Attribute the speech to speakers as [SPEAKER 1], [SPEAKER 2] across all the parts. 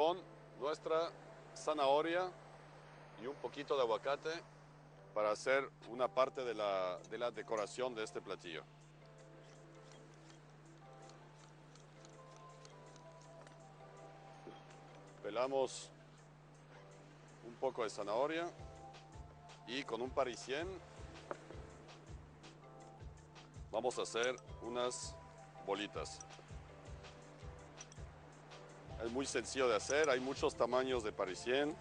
[SPEAKER 1] con nuestra zanahoria y un poquito de aguacate para hacer una parte de la decoración de este platillo. Pelamos un poco de zanahoria y con un parisien vamos a hacer unas bolitas. Es muy sencillo de hacer, hay muchos tamaños de parisien.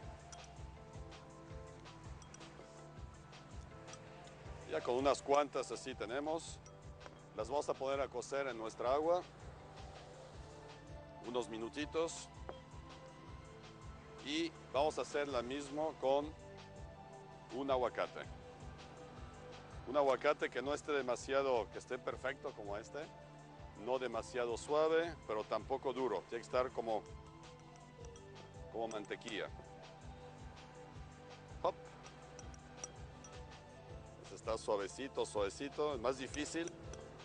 [SPEAKER 1] Ya con unas cuantas así tenemos. Las vamos a poner a cocer en nuestra agua unos minutitos. Y vamos a hacer lo mismo con un aguacate. Un aguacate que no esté demasiado, que esté perfecto como este. No demasiado suave, pero tampoco duro. Tiene que estar como mantequilla. Hop. Está suavecito, suavecito. Es más difícil,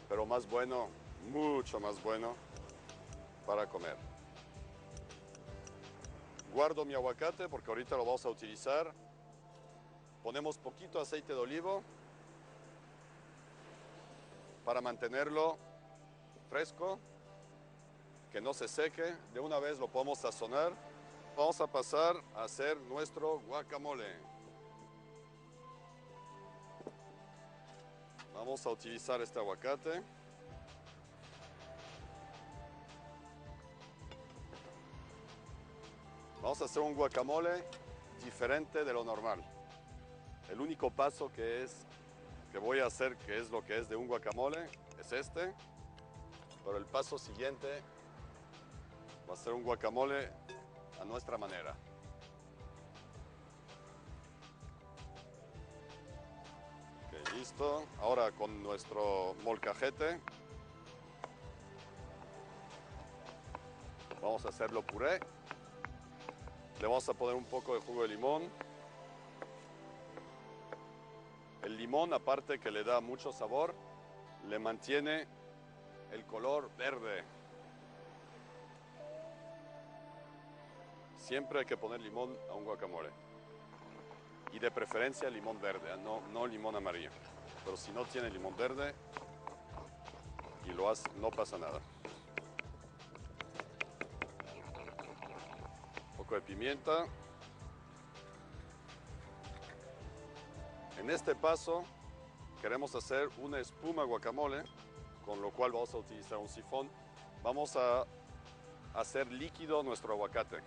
[SPEAKER 1] pero más bueno, mucho más bueno para comer. Guardo mi aguacate porque ahorita lo vamos a utilizar. Ponemos poquito aceite de olivo para mantenerlo fresco, que no se seque. De una vez lo podemos sazonar. Vamos a pasar a hacer nuestro guacamole. Vamos a utilizar este aguacate. Vamos a hacer un guacamole diferente de lo normal. El único paso que voy a hacer, que es lo que es de un guacamole, es este. Pero el paso siguiente va a ser un guacamole a nuestra manera. Ok, listo. Ahora con nuestro molcajete vamos a hacerlo puré. Le vamos a poner un poco de jugo de limón. El limón, aparte que le da mucho sabor, le mantiene el color verde. Siempre hay que poner limón a un guacamole. Y de preferencia limón verde, no limón amarillo. Pero si no tiene limón verde y lo hace, no pasa nada. Un poco de pimienta. En este paso queremos hacer una espuma guacamole, con lo cual vamos a utilizar un sifón. Vamos a hacer líquido nuestro aguacate.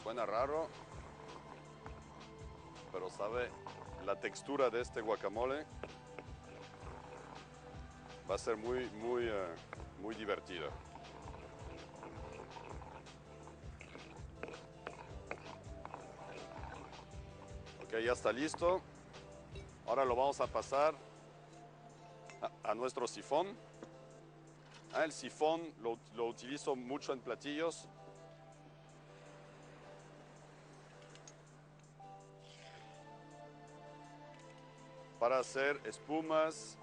[SPEAKER 1] Suena raro, pero sabe, la textura de este guacamole va a ser muy divertida. Ok, ya está listo. Ahora lo vamos a pasar a nuestro sifón. El sifón lo utilizo mucho en platillos. Para hacer espumas,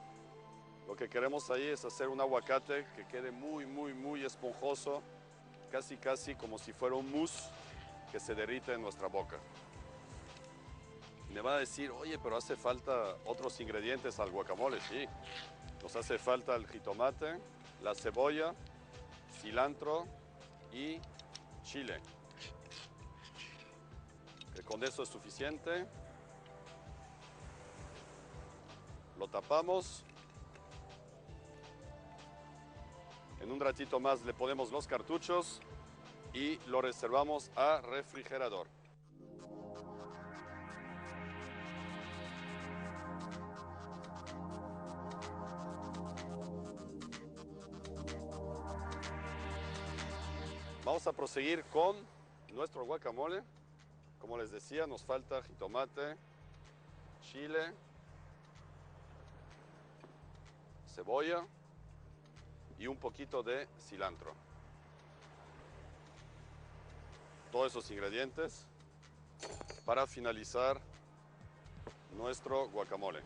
[SPEAKER 1] lo que queremos ahí es hacer un aguacate que quede muy esponjoso, casi como si fuera un mousse que se derrite en nuestra boca. Me va a decir, oye, pero hace falta otros ingredientes al guacamole. Sí, nos hace falta el jitomate, la cebolla, cilantro y chile. Que con eso es suficiente. Lo tapamos. En un ratito más le ponemos los cartuchos y lo reservamos a refrigerador. Vamos a proseguir con nuestro guacamole. Como les decía, nos falta jitomate, chile, cebolla y un poquito de cilantro. Todos esos ingredientes para finalizar nuestro guacamole.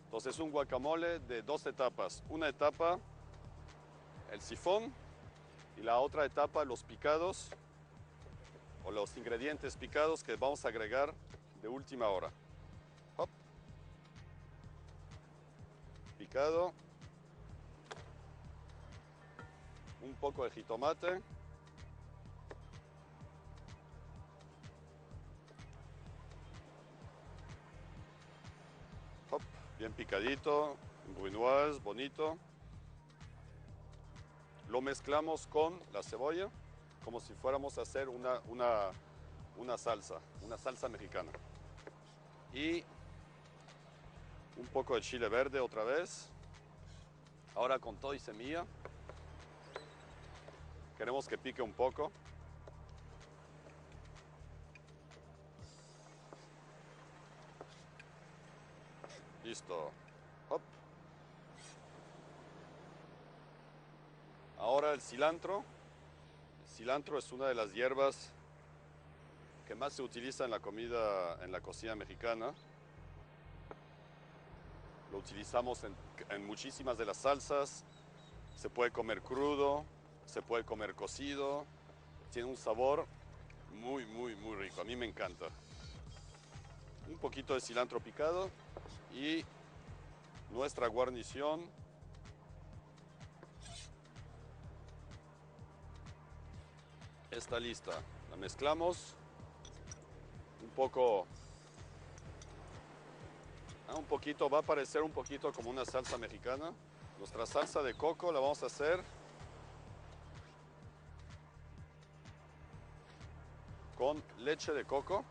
[SPEAKER 1] Entonces, un guacamole de dos etapas. Una etapa el sifón y la otra etapa los picados o los ingredientes picados que vamos a agregar de última hora. Hop. Picado. Un poco de jitomate. Hop. Bien picadito, brunoise, bonito. Lo mezclamos con la cebolla como si fuéramos a hacer una salsa mexicana. Y un poco de chile verde otra vez. Ahora con todo y semilla. Queremos que pique un poco. Listo. Hop. Ahora el cilantro. El cilantro es una de las hierbas que más se utiliza en la comida, en la cocina mexicana. Lo utilizamos en muchísimas de las salsas. Se puede comer crudo, se puede comer cocido. Tiene un sabor muy, muy, muy rico. A mí me encanta. Un poquito de cilantro picado y nuestra guarnición. Está lista. La mezclamos. Un poquito, va a parecer un poquito como una salsa mexicana. Nuestra salsa de coco la vamos a hacer con leche de coco.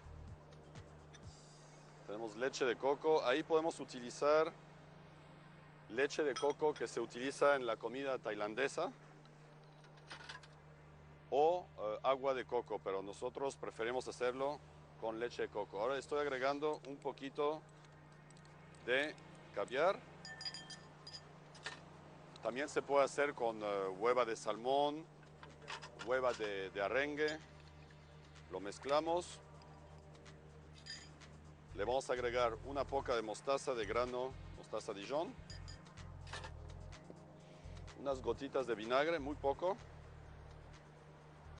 [SPEAKER 1] Tenemos leche de coco. Ahí podemos utilizar leche de coco que se utiliza en la comida tailandesa o agua de coco, pero nosotros preferimos hacerlo con leche de coco. Ahora estoy agregando un poquito de caviar. También se puede hacer con hueva de salmón, hueva de arenque. Lo mezclamos. Le vamos a agregar una poca de mostaza de grano, mostaza Dijon. Unas gotitas de vinagre, muy poco.